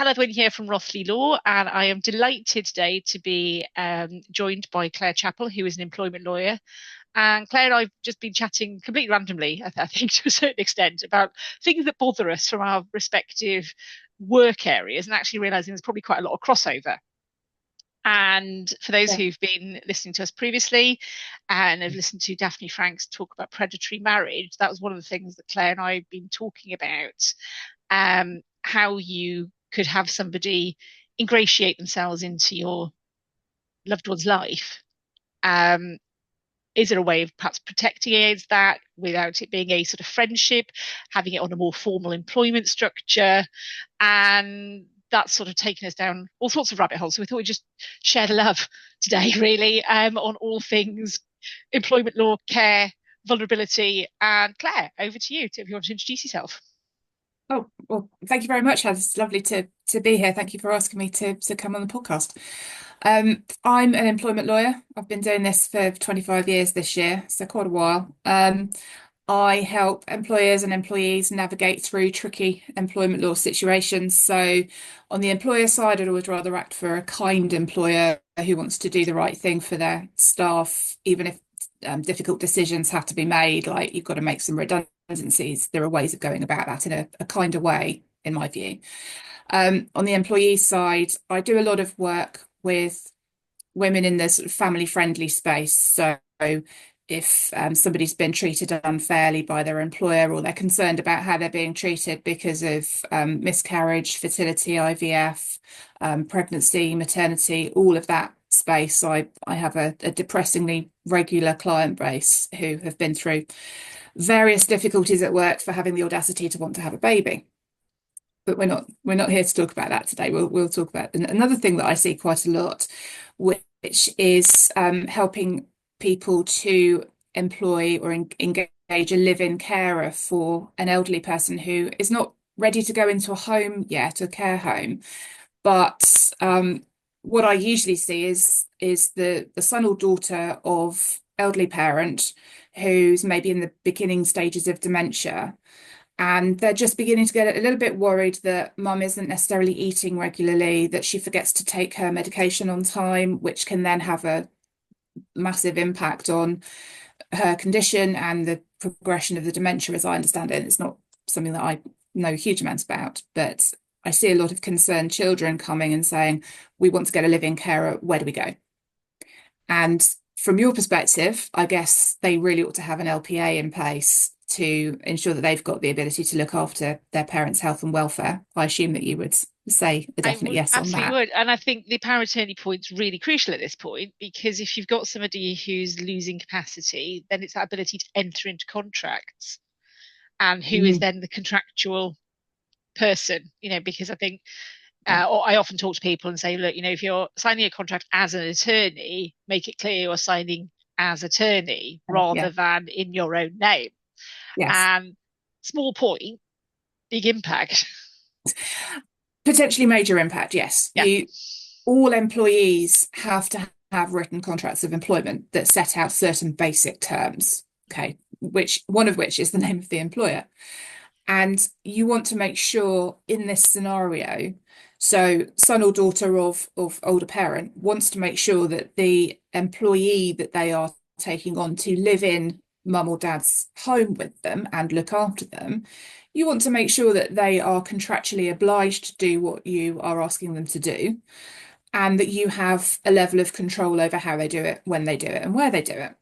Hannah Wynne here from Rothley Law, and I am delighted today to be joined by Clare Chappell, who is an employment lawyer. And Claire and I have just been chatting completely randomly, I think, to a certain extent, about things that bother us from our respective work areas, and actually realizing there's probably quite a lot of crossover. And for those Yeah. who've been listening to us previously and have listened to Daphne Frank's talk about predatory marriage, that was one of the things that Claire and I have been talking about. How you could have somebody ingratiate themselves into your loved one's life. Um, is there a way of perhaps protecting against that without it being a sort of friendship, having it on a more formal employment structure? And that's sort of taken us down all sorts of rabbit holes. So we thought we'd just share the love today, really, on all things employment law, care, vulnerability. And Claire, over to you if you want to introduce yourself. Oh, well, thank you very much, Haz. It's lovely to be here. Thank you for asking me to come on the podcast. I'm an employment lawyer. I've been doing this for 25 years this year, so quite a while. I help employers and employees navigate through tricky employment law situations. So, on the employer side, I'd always rather act for a kind employer who wants to do the right thing for their staff, even if difficult decisions have to be made, like you've got to make some redundancies. There are ways of going about that in a kinder way, in my view. On the employee side, I do a lot of work with women in the sort of family friendly space. So if somebody's been treated unfairly by their employer, or they're concerned about how they're being treated because of miscarriage, fertility, IVF, pregnancy, maternity, all of that space, I have a depressingly regular client base who have been through various difficulties at work for having the audacity to want to have a baby. But we're not here to talk about that today. We'll talk about another thing that I see quite a lot, which is helping people to employ or engage a live-in carer for an elderly person who is not ready to go into a home yet, a care home. But what I usually see is the son or daughter of elderly parent who's maybe in the beginning stages of dementia, and they're just beginning to get a little bit worried that mum isn't necessarily eating regularly, that she forgets to take her medication on time, which can then have a massive impact on her condition and the progression of the dementia, as I understand it. It's not something that I know huge amounts about, but I see a lot of concerned children coming and saying, we want to get a live-in carer, where do we go? And from your perspective, I guess they really ought to have an LPA in place to ensure that they've got the ability to look after their parents' health and welfare. I assume that you would say a I definite would yes on absolutely that. would. And I think the power of attorney point's really crucial at this point because if you've got somebody who's losing capacity, then it's that ability to enter into contracts and who is Mm, then the contractual person, because I think or I often talk to people and say, look, if you're signing a contract as an attorney, make it clear you're signing as attorney yeah, rather than in your own name. yes. And small point, big impact. Potentially major impact, yes. Yeah. All employees have to have written contracts of employment that set out certain basic terms, okay, which one of which is the name of the employer. And you want to make sure in this scenario, so son or daughter of older parent wants to make sure that the employee that they are taking on to live in mum or dad's home with them and look after them, you want to make sure that they are contractually obliged to do what you are asking them to do, and that you have a level of control over how they do it, when they do it, and where they do it.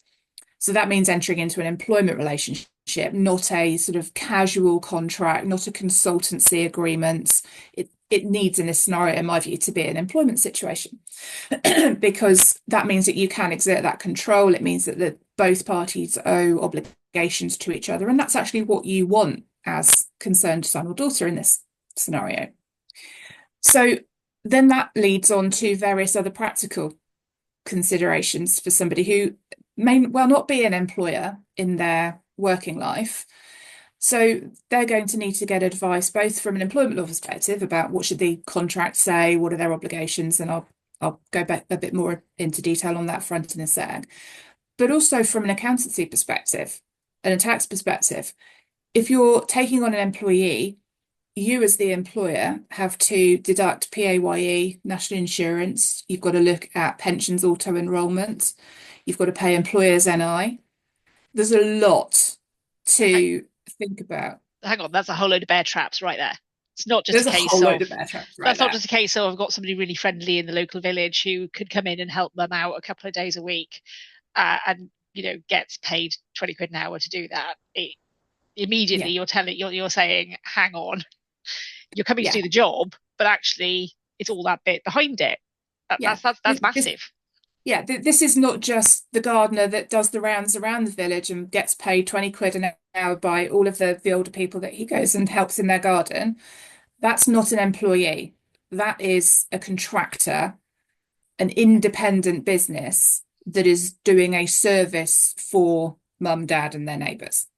So that means entering into an employment relationship, not a sort of casual contract, not a consultancy agreement. It needs, in this scenario, in my view, to be an employment situation because that means that you can exert that control. It means that both parties owe obligations to each other. And that's actually what you want as concerned son or daughter in this scenario. So then that leads on to various other practical considerations for somebody who may well not be an employer in their working life. So they're going to need to get advice both from an employment law perspective about what should the contract say, what are their obligations, and I'll go back a bit more into detail on that front in a sec. But also from an accountancy perspective and a tax perspective, if you're taking on an employee you as the employer have to deduct PAYE, national insurance. You've got to look at pensions auto enrolment. You've got to pay employers NI. There's a lot Hang, to think about. hang on, that's a whole load of bear traps right there. It's not just a There's a case whole load of of bear traps right That's not there. just a case of I've got somebody really friendly in the local village who could come in and help them out a couple of days a week, and gets paid 20 quid an hour to do that. Immediately Yeah, you're saying, hang on, you're coming to yeah, do the job, but actually it's all that bit behind it. That, yeah. that's that's that's This, massive. yeah, this is not just the gardener that does the rounds around the village and gets paid 20 quid an hour by all of the older people that he goes and helps in their garden. That's not an employee. That is a contractor, an independent business that is doing a service for mum, dad, and their neighbours.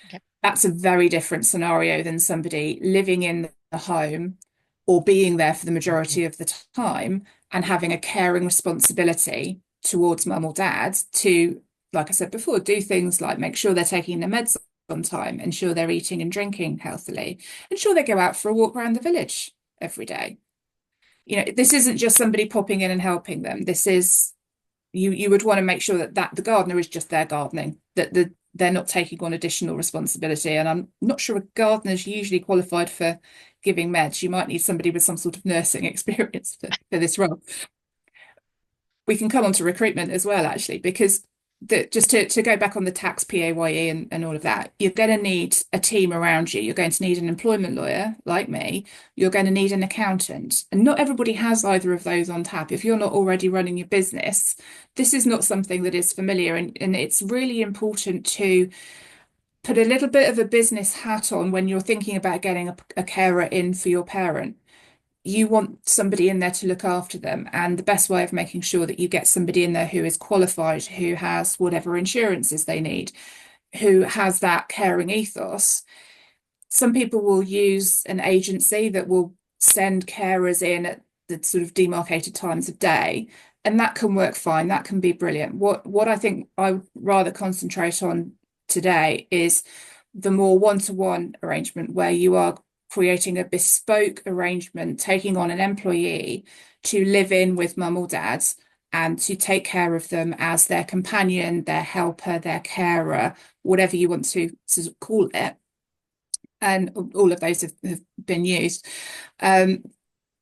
Okay. That's a very different scenario than somebody living in the home or being there for the majority of the time and having a caring responsibility towards mum or dad to, like I said before, do things like make sure they're taking their meds on time, ensure they're eating and drinking healthily, ensure they go out for a walk around the village every day. This isn't just somebody popping in and helping them. This is you would want to make sure that the gardener is just there gardening, that they're not taking on additional responsibility. And I'm not sure a gardener's usually qualified for giving meds. You might need somebody with some sort of nursing experience for this role. We can come on to recruitment as well, actually, because just to go back on the tax PAYE and all of that, you're going to need a team around you. You're going to need an employment lawyer like me. You're going to need an accountant. And not everybody has either of those on tap. If you're not already running your business, this is not something that is familiar. And it's really important to put a little bit of a business hat on when you're thinking about getting a carer in for your parent. You want somebody in there to look after them. And the best way of making sure that you get somebody in there who is qualified, who has whatever insurances they need, who has that caring ethos. Some people will use an agency that will send carers in at the sort of demarcated times of day. And that can work fine. That can be brilliant. What I think I would rather concentrate on today is the more one-to-one arrangement where you are creating a bespoke arrangement, taking on an employee to live in with mum or dad and to take care of them as their companion, their helper, their carer, whatever you want to call it. And all of those have been used. Um,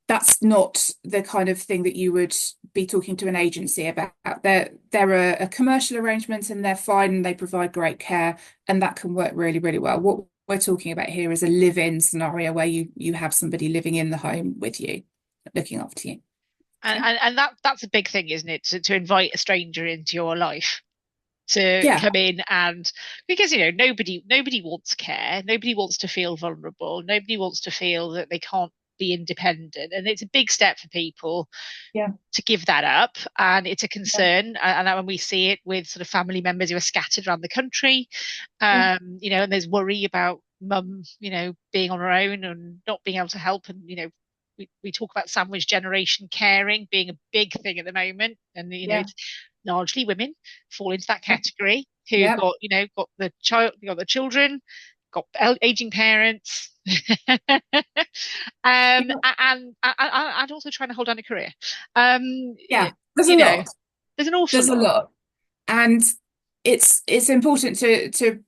that's not the kind of thing that you would be talking to an agency about. They're a commercial arrangement and they're fine and they provide great care and that can work really, really well. What we're talking about here is a live-in scenario where you have somebody living in the home with you, looking after you. And Okay. and, and that's a big thing, isn't it? To invite a stranger into your life to Yeah, come in, and because nobody wants care, nobody wants to feel vulnerable, nobody wants to feel that they can't be independent, and it's a big step for people yeah, to give that up, and it's a yeah, concern. And when we see it with sort of family members who are scattered around the country, yeah, and there's worry about mum, being on her own and not being able to help, and we talk about sandwich generation caring being a big thing at the moment, and yeah, it's largely women fall into that category who've yeah, got the child, got the children, got aging parents, and also trying to hold on a career. Um, yeah. There's a you know, lot. there's an awful There's a lot. lot. And it's important to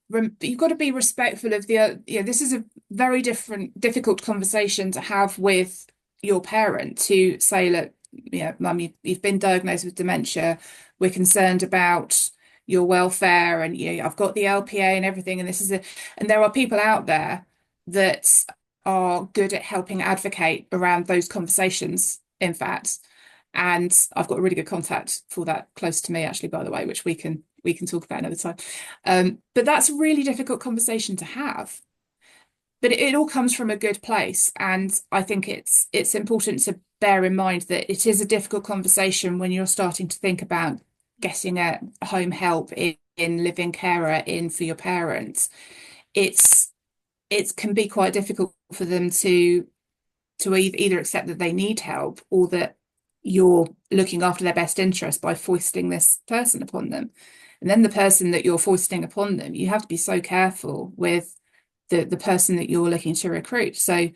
you've got to be respectful of this is a very difficult conversation to have with your parent to say, look, mum, you've been diagnosed with dementia. We're concerned about your welfare, and I've got the LPA and everything, and and there are people out there that are good at helping advocate around those conversations, in fact. And I've got a really good contact for that close to me, actually, by the way, which we can talk about another time. But that's a really difficult conversation to have. But it all comes from a good place, and I think it's important to bear in mind that it is a difficult conversation when you're starting to think about getting a home help in living carer in for your parents. It's it can be quite difficult for them to either accept that they need help or that you're looking after their best interest by foisting this person upon them. And then the person that you're foisting upon them, you have to be so careful with the person that you're looking to recruit. So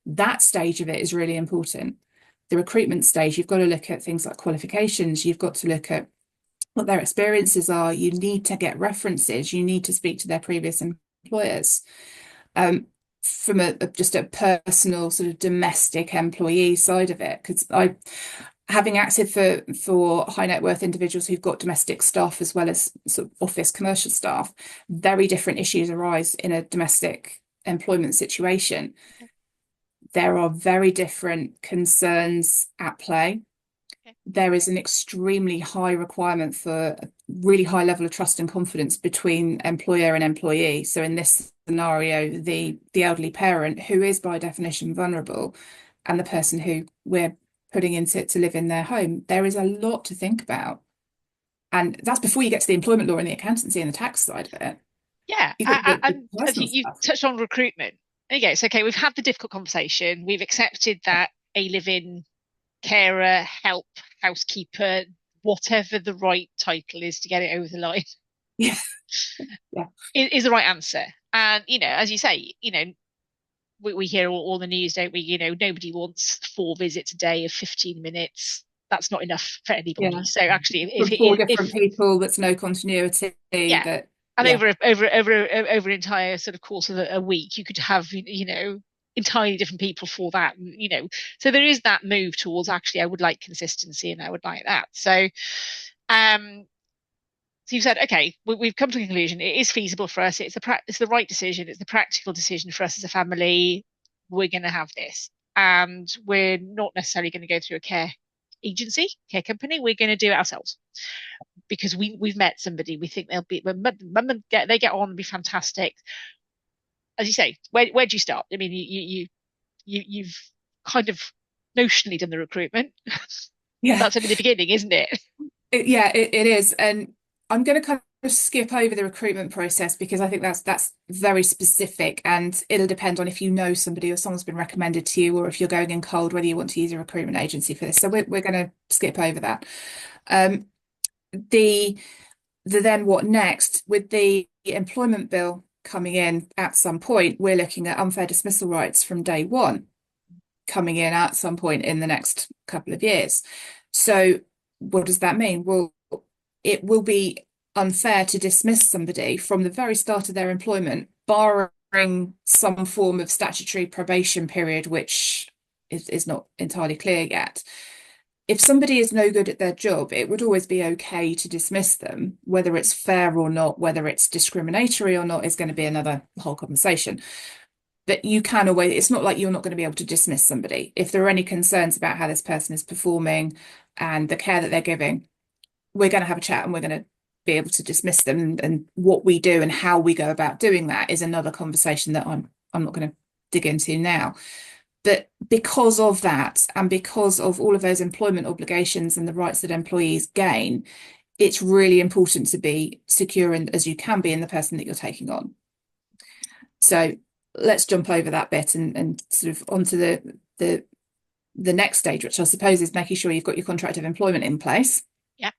that stage of it is really important. The recruitment stage, you've got to look at things like qualifications. You've got to look at what their experiences are. You need to get references. You need to speak to their previous employers. From just a personal sort of domestic employee side of it, because having acted for high net worth individuals who've got domestic staff as well as sort of office commercial staff, very different issues arise in a domestic employment situation. There are very different concerns at play. Okay. There is an extremely high requirement for a really high level of trust and confidence between employer and employee. So in this scenario, the elderly parent who is by definition vulnerable and the person who we're putting into to live in their home, there is a lot to think about. And that's before you get to the employment law and the accountancy and the tax side of it. Yeah, You've got the and as personal you've stuff. touched on recruitment. Okay, so okay, we've had the difficult conversation. We've accepted that a live-in carer, help, housekeeper, whatever the right title is to get it over the line, Yeah, yeah, is the right answer. And as you say, we hear all the news, don't we? Nobody wants 4 visits a day of 15 minutes. That's not enough for anybody. yeah. So actually, From four different people, that's no continuity. yeah, That and yeah, over an entire sort of course of a week, you could have entirely different people for that. So there is that move towards actually I would like consistency and I would like that. Um, so you've said, okay, we've come to a conclusion. It is feasible for us. It's the right decision. It's the practical decision for us as a family. We're going to have this, and we're not necessarily going to go through a care company. We're going to do it ourselves because we've met somebody. We think they'll be when mum and they get on and be fantastic. As you say, where do you start? I mean, you've kind of notionally done the recruitment. yeah. That's only the beginning, isn't it? It is. And I'm going to kind of skip over the recruitment process because I think that's very specific and it'll depend on if you know somebody or someone's been recommended to you or if you're going in cold, whether you want to use a recruitment agency for this. So we're going to skip over that. Um, the then what next with the employment bill coming in at some point, we're looking at unfair dismissal rights from day one coming in at some point in the next couple of years. So what does that mean? Well, it will be unfair to dismiss somebody from the very start of their employment, barring some form of statutory probation period, which is not entirely clear yet. If somebody is no good at their job, it would always be okay to dismiss them. Whether it's fair or not, whether it's discriminatory or not, is going to be another whole conversation. But you can always, it's not like you're not going to be able to dismiss somebody. If there are any concerns about how this person is performing and the care that they're giving, we're going to have a chat and we're going to be able to dismiss them. And what we do and how we go about doing that is another conversation that I'm not going to dig into now. But because of that, and because of all of those employment obligations and the rights that employees gain, it's really important to be secure and as you can be in the person that you're taking on. So let's jump over that bit and sort of onto the next stage, which I suppose is making sure you've got your contract of employment in place. Yeah.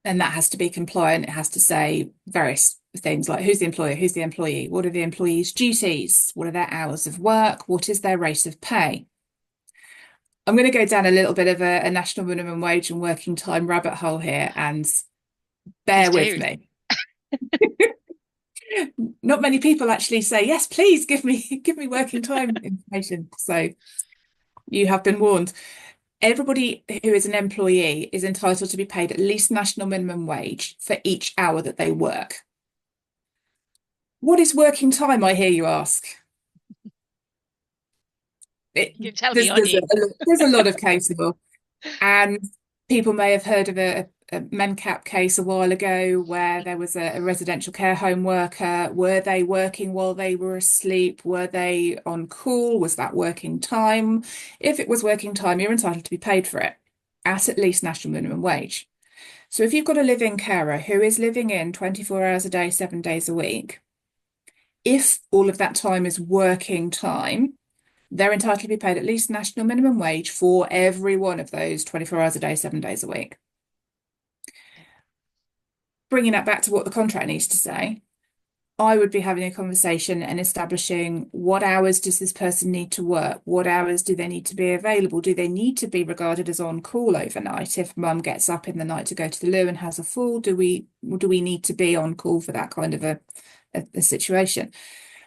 And that has to be compliant. It has to say various things like who's the employer, who's the employee, what are the employee's duties, what are their hours of work, what is their rate of pay. I'm going to go down a little bit of a national minimum wage and working time rabbit hole here, and Please bear with do. me. Not many people actually say, yes, please give me working time information. So you have been warned. Everybody who is an employee is entitled to be paid at least national minimum wage for each hour that they work. What is working time, I hear you ask? You can tell me, aren't you? There's a lot of case law, and people may have heard of a MenCap case a while ago where there was a residential care home worker. Were they working while they were asleep? Were they on call? Was that working time? If it was working time, you're entitled to be paid for it at least national minimum wage. So if you've got a live-in carer who is living in 24 hours a day, 7 days a week, if all of that time is working time, they're entitled to be paid at least national minimum wage for every one of those 24 hours a day, 7 days a week. Bringing that back to what the contract needs to say, I would be having a conversation and establishing what hours does this person need to work? What hours do they need to be available? Do they need to be regarded as on call overnight? If mum gets up in the night to go to the loo and has a fall, do we need to be on call for that kind of a situation?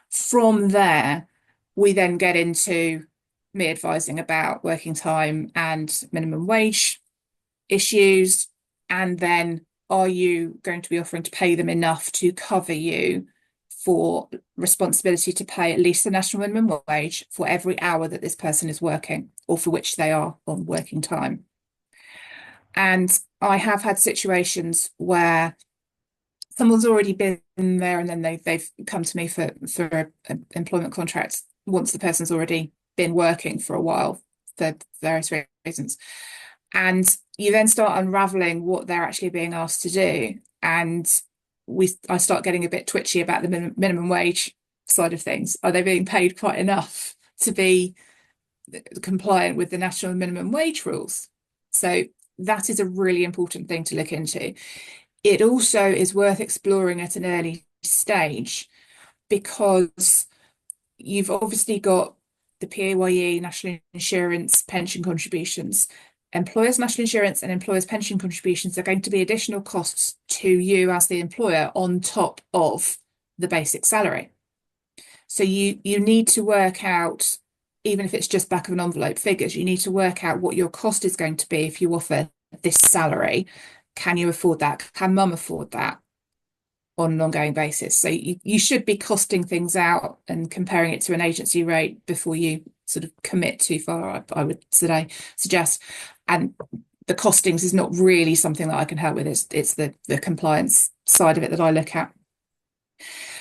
From there, we then get into me advising about working time and minimum wage issues, and then are you going to be offering to pay them enough to cover you for responsibility to pay at least the national minimum wage for every hour that this person is working or for which they are on working time. And I have had situations where someone's already been there and then they've come to me for an employment contract once the person's already been working for a while for various reasons. And you then start unraveling what they're actually being asked to do. And I start getting a bit twitchy about the minimum wage side of things. Are they being paid quite enough to be compliant with the national minimum wage rules? So that is a really important thing to look into. It also is worth exploring at an early stage because you've obviously got the PAYE, national insurance, pension contributions. Employers' national insurance and employers' pension contributions are going to be additional costs to you as the employer on top of the basic salary. So you need to work out, even if it's just back of an envelope figures, you need to work out what your cost is going to be if you offer this salary. Can you afford that? Can mum afford that on an ongoing basis? So you should be costing things out and comparing it to an agency rate before you sort of commit too far, I would suggest. And the costings is not really something that I can help with. It's the compliance side of it that I look at.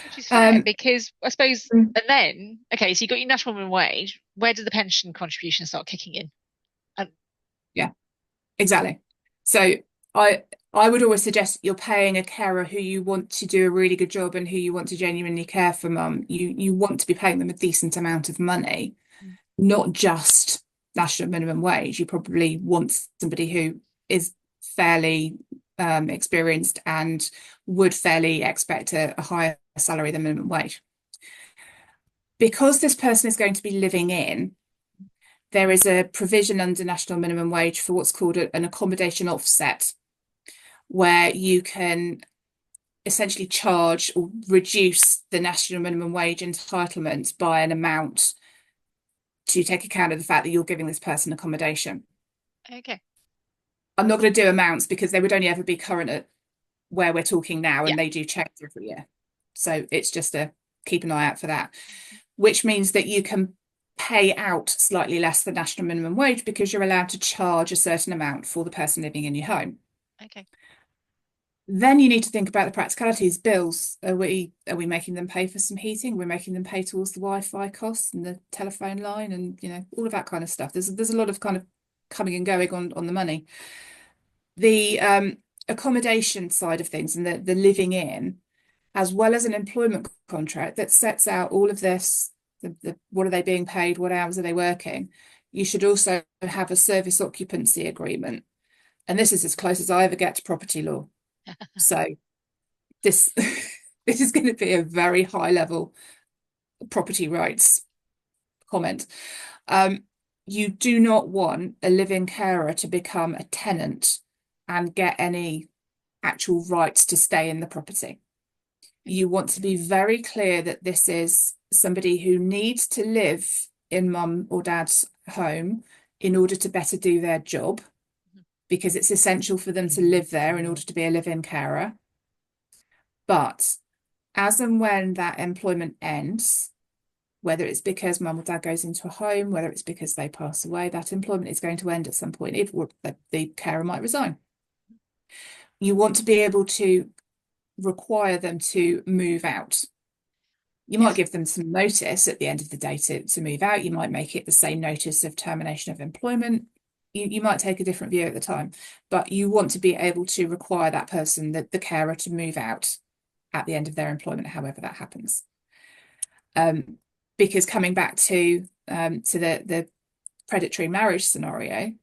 Which is fair because I suppose, and then, okay, so you got your national minimum wage. Where do the pension contributions start kicking in? And Yeah, exactly. So I I would always suggest you're paying a carer who you want to do a really good job and who you want to genuinely care for mum. You want to be paying them a decent amount of money, not just national minimum wage. You probably want somebody who is fairly experienced and would fairly expect a higher salary than minimum wage. Because this person is going to be living in, there is a provision under national minimum wage for what's called an accommodation offset, where you can essentially charge or reduce the national minimum wage entitlement by an amount to take account of the fact that you're giving this person accommodation. okay, I'm not going to do amounts because they would only ever be current at where we're talking now, yeah, and they do change every year. So it's just to keep an eye out for that, which means that you can pay out slightly less than national minimum wage because you're allowed to charge a certain amount for the person living in your home. okay, Then you need to think about the practicalities. Bills, are we making them pay for some heating? We're making them pay towards the Wi-Fi costs and the telephone line and all of that kind of stuff. There's a lot of kind of coming and going on the money. The accommodation side of things and the living in, as well as an employment contract that sets out all of this, what are they being paid, what hours are they working? You should also have a service occupancy agreement. And this is as close as I ever get to property law. So this this is going to be a very high level property rights comment. You do not want a living carer to become a tenant and get any actual rights to stay in the property. You want to be very clear that this is somebody who needs to live in mum or dad's home in order to better do their job, because it's essential for them to live there in order to be a live-in carer. But as and when that employment ends, whether it's because mum or dad goes into a home, whether it's because they pass away, that employment is going to end at some point, if the carer might resign. You want to be able to require them to move out. You might yes, give them some notice at the end of the day to move out. You might make it the same notice of termination of employment. You might take a different view at the time, but you want to be able to require that person, the carer, to move out at the end of their employment, however that happens. Because coming back to the predatory marriage scenario,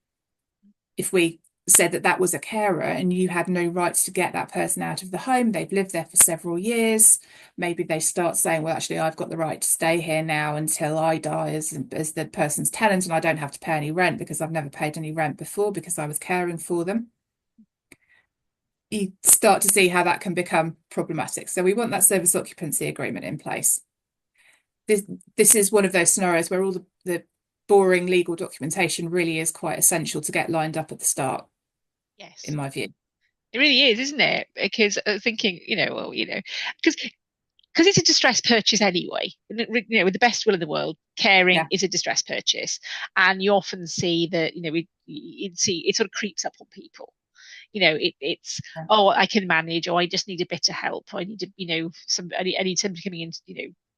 if we said that that was a carer and you had no rights to get that person out of the home. They've lived there for several years. Maybe they start saying, well, actually, I've got the right to stay here now until I die as the person's tenant, and I don't have to pay any rent because I've never paid any rent before because I was caring for them. You start to see how that can become problematic. So we want that service occupancy agreement in place. This is one of those scenarios where all the boring legal documentation really is quite essential to get lined up at the start, in Yes. my view. It really is, isn't it? Because thinking, well, because it's a distress purchase anyway. With the best will in the world, caring Yeah, is a distress purchase, and you often see that it sort of creeps up on people. It's yeah, oh, I can manage, or I just need a bit of help. I need to, I need somebody coming in,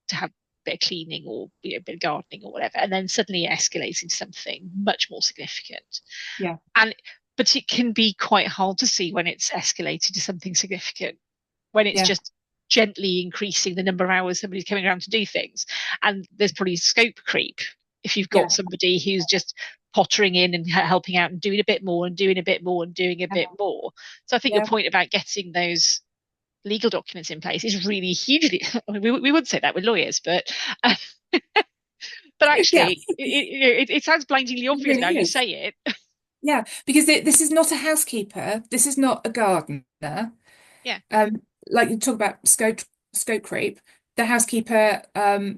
to have a bit of cleaning or a bit of gardening or whatever, and then suddenly it escalates into something much more significant. yeah, And but it can be quite hard to see when it's escalated to something significant, when it's yeah, just gently increasing the number of hours somebody's coming around to do things. And there's probably scope creep if you've got yeah, somebody who's just pottering in and helping out and doing a bit more and doing a bit more and doing a bit more. So I think your yeah, point about getting those legal documents in place is really hugely. I mean, we would say that with lawyers, uh, but yeah. actually, it sounds blindingly It obvious now really you is. say it. Yeah, because this is not a housekeeper. This is not a gardener. Yeah, Like you talk about scope creep, the housekeeper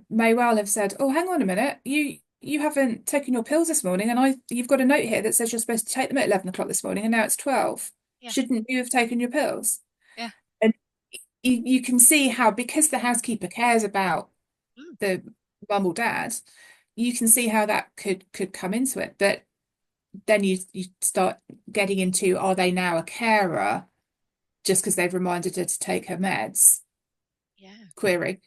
may well have said, "Oh, hang on a minute, you haven't taken your pills this morning, and you've got a note here that says you're supposed to take them at 11 o'clock this morning, and now it's 12. yeah, Shouldn't you have taken your pills?" yeah. And you can see how because the housekeeper cares about Mm, the mum or dad, you can see how that could come into it. But then you start getting into, are they now a carer just because they've reminded her to take her meds? yeah. Query.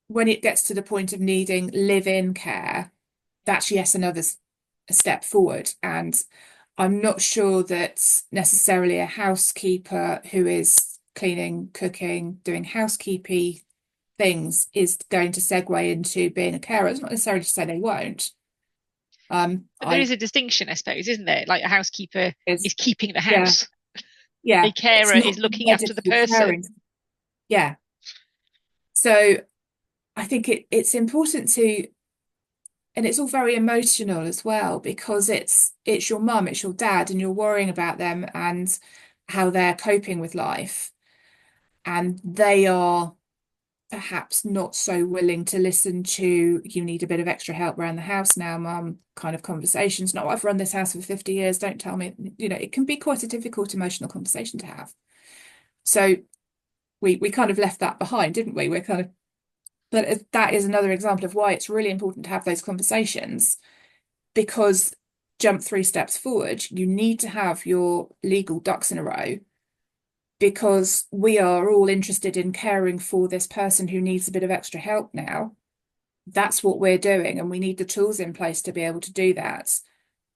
When it gets to the point of needing live-in care, that's yes another step forward. And I'm not sure that necessarily a housekeeper who is cleaning, cooking, doing housekeepy things is going to segue into being a carer. It's not necessarily to say they won't. But there I is a distinction, I suppose, isn't there? Like a housekeeper is is keeping the yeah, house. A yeah. It's carer not is looking after the medically person. caring. Yeah. So I think it's important to, and it's all very emotional as well because it's your mum, it's your dad, and you're worrying about them and how they're coping with life, and they are perhaps not so willing to listen to you need a bit of extra help around the house now, mum, kind of conversations. No, I've run this house for 50 years. Don't tell me, it can be quite a difficult emotional conversation to have. So we kind of left that behind, didn't we? We're kind of, but that is another example of why it's really important to have those conversations because jump 3 steps forward, you need to have your legal ducks in a row because we are all interested in caring for this person who needs a bit of extra help now. That's what we're doing, and we need the tools in place to be able to do that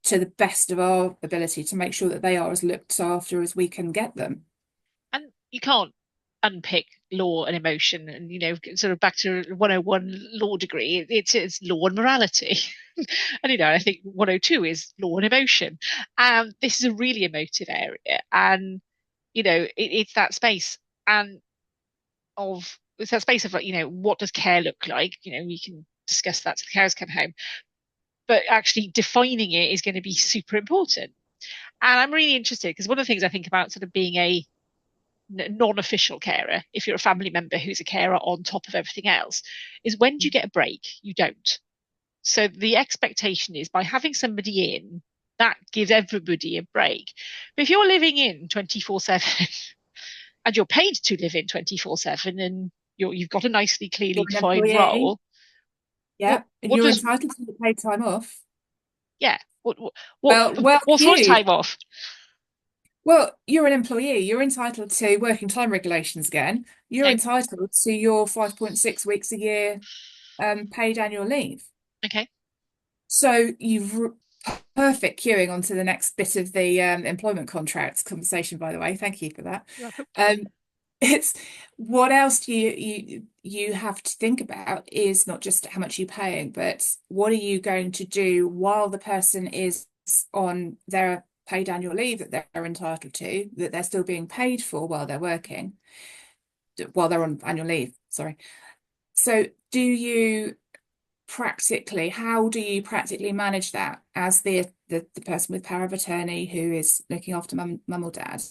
to the best of our ability to make sure that they are as looked after as we can get them. And you can't unpick law and emotion and, sort of back to 101 law degree. It's law and morality. And, I think 102 is law and emotion. This is a really emotive area. And, it's that space and it's that space of like, what does care look like? We can discuss that till the cows come home, but actually defining it is going to be super important. And I'm really interested because one of the things I think about sort of being a non-official carer, if you're a family member who's a carer on top of everything else, is when do you get a break? You don't. So the expectation is by having somebody in, that gives everybody a break. But if you're living in 24/7 and you're paid to live in 24/7 and you've got a nicely clearly You're an defined employee, role, yeah, and what you're does entitled to the paid time off. yeah what Well, what sort of Q. time off? Well, you're an employee. You're entitled to working time regulations again. You're Okay, entitled to your 5.6 weeks a year paid annual leave. okay, So perfect queuing onto the next bit of the employment contracts conversation, by the way. Thank you for that. you're welcome. Um, it's what else you have to think about is not just how much you're paying, but what are you going to do while the person is on their paid annual leave that they're entitled to, that they're still being paid for while they're working, while they're on annual leave, sorry. So how do you practically manage that as the person with power of attorney who is looking after mum or dad?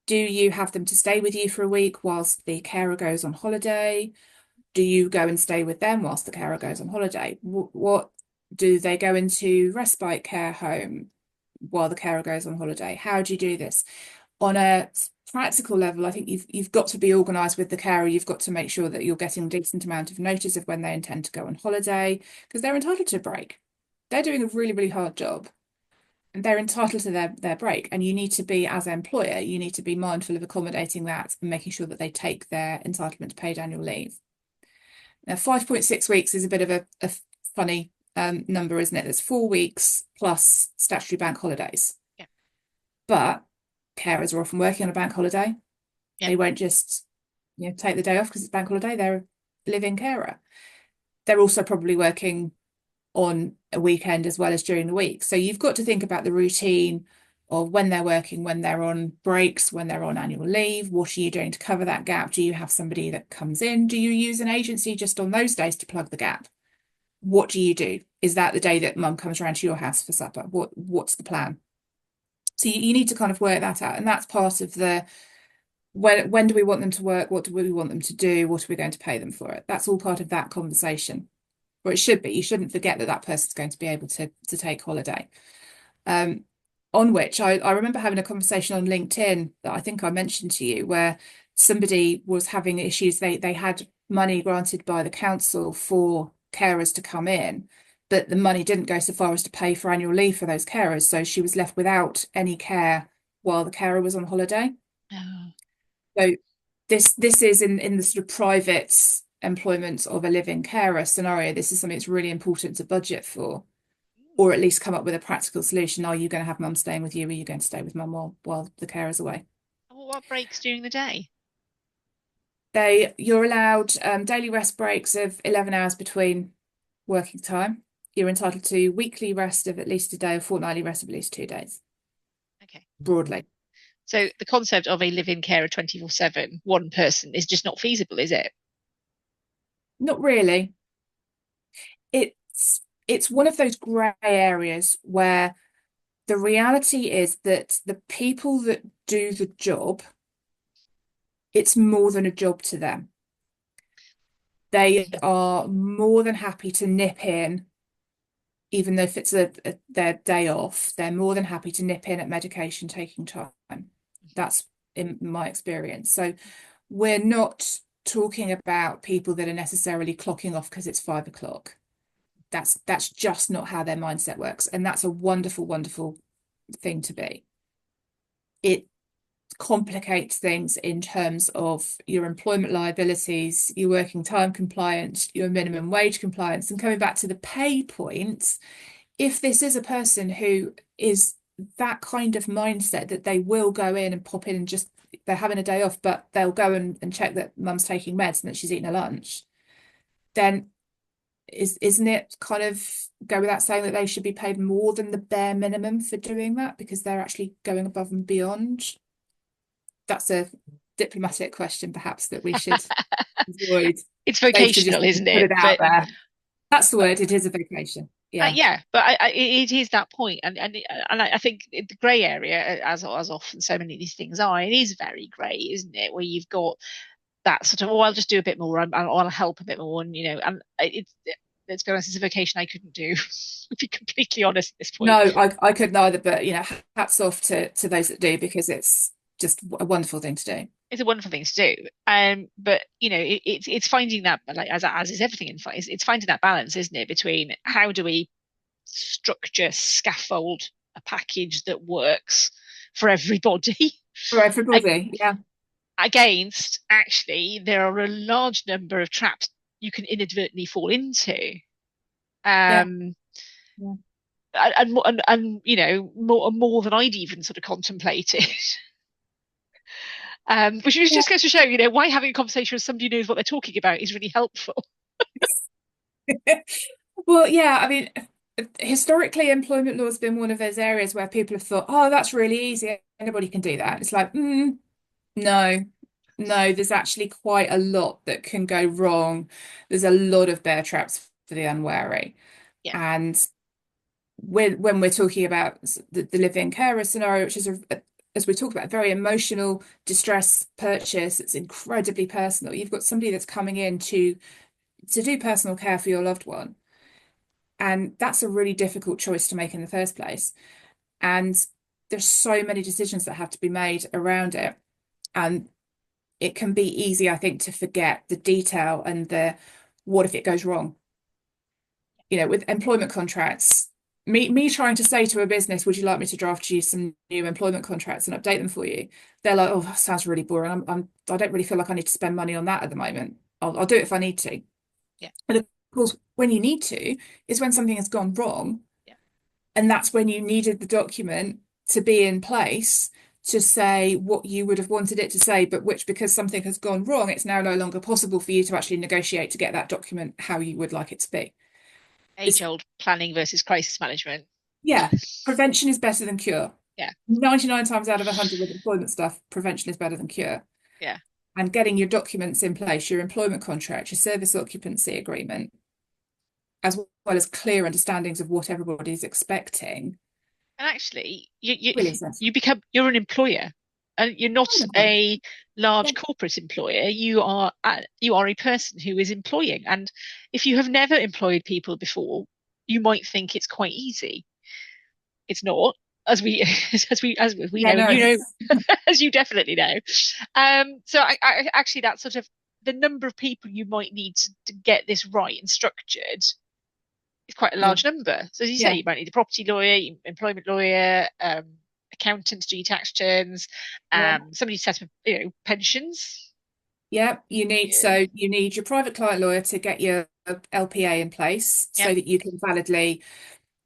Do you have them to stay with you for a week whilst the carer goes on holiday? Do you go and stay with them whilst the carer goes on holiday? What do they go into respite care home while the carer goes on holiday? How do you do this? On a practical level, I think you've got to be organised with the carer. You've got to make sure that you're getting a decent amount of notice of when they intend to go on holiday, because they're entitled to a break. They're doing a really, really hard job, and they're entitled to their break. And you need to be, as an employer, you need to be mindful of accommodating that and making sure that they take their entitlement to paid annual leave. Now, 5.6 weeks is a bit of a funny number, isn't it? That's 4 weeks plus statutory bank holidays. Yeah. But carers are often working on a bank holiday. Yeah. They won't just take the day off because it's bank holiday. They're a live-in carer. They're also probably working on a weekend as well as during the week. So you've got to think about the routine of when they're working, when they're on breaks, when they're on annual leave. What are you doing to cover that gap? Do you have somebody that comes in? Do you use an agency just on those days to plug the gap? What do you do? Is that the day that mum comes around to your house for supper? What's the plan? So you need to kind of work that out. And that's part of the when do we want them to work? What do we want them to do? What are we going to pay them for it? That's all part of that conversation. Or it should be. You shouldn't forget that person's going to be able to take holiday. On which I remember having a conversation on LinkedIn that I think I mentioned to you, where somebody was having issues. They had money granted by the council for carers to come in, but the money didn't go so far as to pay for annual leave for those carers. So she was left without any care while the carer was on holiday. Oh. So this is in the sort of private employment of a living carer scenario. This is something that's really important to budget for, or at least come up with a practical solution. Are you going to have mum staying with you? Are you going to stay with mum while the carer's away? What breaks during the day? You're allowed daily rest breaks of 11 hours between working time. You're entitled to weekly rest of at least a day, or fortnightly rest of at least 2 days, Okay. broadly. So the concept of a live-in carer 24/7, one person, is just not feasible, is it? Not really. It's one of those grey areas where the reality is that the people that do the job, it's more than a job to them. They are more than happy to nip in, even though if it's their day off, they're more than happy to nip in at medication taking time. That's in my experience. So we're not talking about people that are necessarily clocking off because it's 5 o'clock. That's just not how their mindset works. And that's a wonderful, wonderful thing to be. It complicates things in terms of your employment liabilities, your working time compliance, your minimum wage compliance. And coming back to the pay point, if this is a person who is that kind of mindset that they will go in and pop in and just they're having a day off, but they'll go and check that mum's taking meds and that she's eating a lunch, then isn't it kind of go without saying that they should be paid more than the bare minimum for doing that because they're actually going above and beyond? That's a diplomatic question, perhaps, that we should avoid. It's Safe to just vocational, isn't put it? it out But there. That's the word. It is a vocation. Yeah. yeah, but it is that point, and I think the grey area, as often so many of these things are, it is very grey, isn't it? Where you've got that sort of, oh, I'll just do a bit more, I'll help a bit more, and and it's let's be honest, it's a vocation I couldn't do, to be completely honest at this point. No, I couldn't either, but hats off to those that do because it's just a wonderful thing to do. It's a wonderful thing to do, but it's finding that, like as is everything in fight, it's finding that balance, isn't it, between how do we structure, scaffold a package that works for everybody For everybody, yeah. against actually there are a large number of traps you can inadvertently fall into. Yeah. Um, Yeah. and more than I'd even sort of contemplated. Which just goes to show, why having a conversation with somebody who knows what they're talking about is really helpful. Well, yeah, I mean, historically, employment law has been one of those areas where people have thought, oh, that's really easy. Anybody can do that. It's like, no, no, there's actually quite a lot that can go wrong. There's a lot of bear traps for the unwary. Yeah. And when we're talking about the live-in carer scenario, which is as we talked about, a very emotional distress purchase, it's incredibly personal. You've got somebody that's coming in to do personal care for your loved one. And that's a really difficult choice to make in the first place. And there's so many decisions that have to be made around it. And it can be easy, I think, to forget the detail and the what if it goes wrong. With employment contracts, me trying to say to a business, would you like me to draft you some new employment contracts and update them for you? They're like, oh, that sounds really boring. I don't really feel like I need to spend money on that at the moment. I'll do it if I need to. Yeah. And of course, when you need to is when something has gone wrong. Yeah. And that's when you needed the document to be in place to say what you would have wanted it to say, but which, because something has gone wrong, it's now no longer possible for you to actually negotiate to get that document how you would like it to be. Age It's, old planning versus crisis management. yeah, prevention is better than cure. Yeah. 99 times out of 100 with employment stuff, prevention is better than cure. Yeah. And getting your documents in place, your employment contract, your service occupancy agreement, as well as clear understandings of what everybody's expecting, And actually, you really essential. you're an employer, and you're not a Yeah, large corporate employer. You are a person who is employing, and if you have never employed people before, you might think it's quite easy. It's not, as we as we yeah, know, and no. you know, as you definitely know. So I actually that sort of the number of people you might need to get this right and structured is quite a Yeah, large number. So as you say, yeah, you might need a property lawyer, employment lawyer, accountant to do your tax returns, yeah. somebody to set up, pensions. Yeah, you need Yeah. so you need your private client lawyer to get your LPA in place Yep. so that you can validly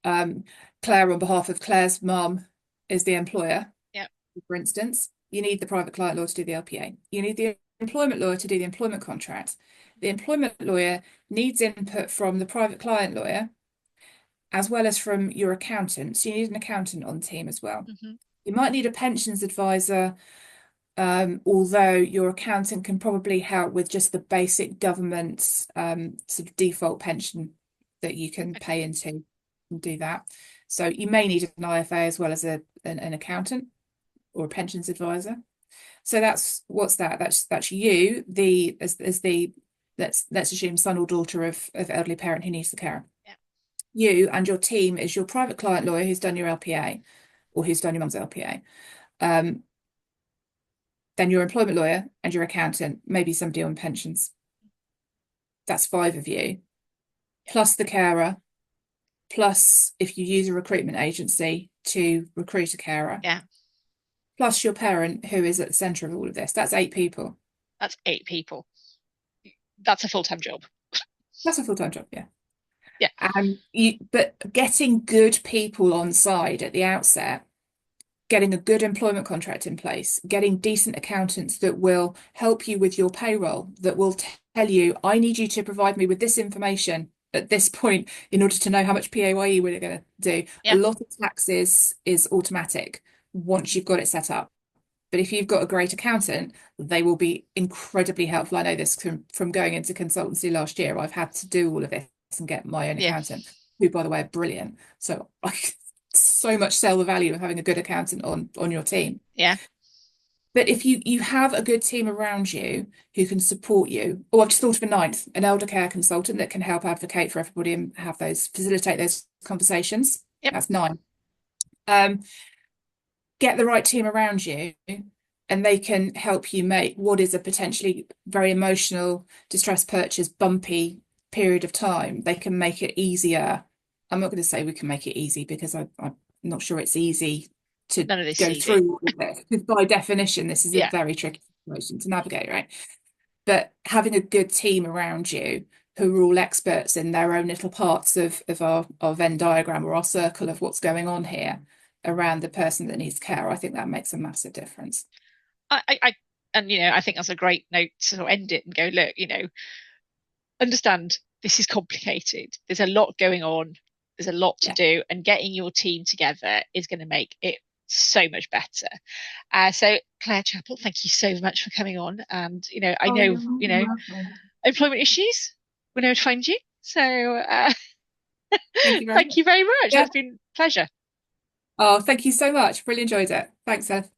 um Claire on behalf of Claire's mum is the employer, Yep. for instance. You need the private client lawyer to do the LPA. You need the employment lawyer to do the employment contract. The employment lawyer needs input from the private client lawyer as well as from your accountant. So you need an accountant on team as well. Mm-hmm. You might need a pensions advisor, although your accountant can probably help with just the basic government sort of default pension that you can Okay. pay into and do that. So you may need an IFA as well as an accountant or a pensions advisor. So what's that? That's you, the as the let's assume son or daughter of elderly parent who needs the care. Yeah. You and your team is your private client lawyer who's done your LPA or who's done your mum's LPA. Um, then your employment lawyer and your accountant, maybe somebody on pensions. That's 5 of you, Yeah. plus the carer, plus if you use a recruitment agency to recruit a carer, Yeah. plus your parent who is at the centre of all of this. That's 8 people. That's 8 people. That's a full-time job. That's a full-time job, yeah. Yeah. But getting good people on side at the outset, getting a good employment contract in place, getting decent accountants that will help you with your payroll, that will tell you, I need you to provide me with this information at this point in order to know how much PAYE we're going to do. A Yeah. lot of taxes is automatic once you've got it set up. But if you've got a great accountant, they will be incredibly helpful. I know this from going into consultancy last year. I've had to do all of this and get my own Yeah. accountant, who, by the way, are brilliant. So I so much sell the value of having a good accountant on your team. Yeah. But if you have a good team around you who can support you, oh, I've just thought of a ninth, an elder care consultant that can help advocate for everybody and facilitate those conversations. Yep. That's 9. Get the right team around you and they can help you make what is a potentially very emotional distress purchase bumpy period of time. They can make it easier. I'm not going to say we can make it easy because I'm not sure it's easy to None of this is go easy. through with it. Because by definition, this is a Yeah. very tricky situation to navigate, right? But having a good team around you who are all experts in their own little parts of our Venn diagram or our circle of what's going on here around the person that needs care, I think that makes a massive difference. And I think that's a great note to sort of end it and go, look, understand this is complicated. There's a lot going on. There's a lot to Yeah. do, and getting your team together is going to make it so much better. So Clare Chappell, thank you so much for coming on. And I Oh, know, you're welcome. employment issues, we know where to find you. So Thank you very thank much. you very much. Yeah. It's been a pleasure. Oh, thank you so much. Really enjoyed it. Thanks, Ed.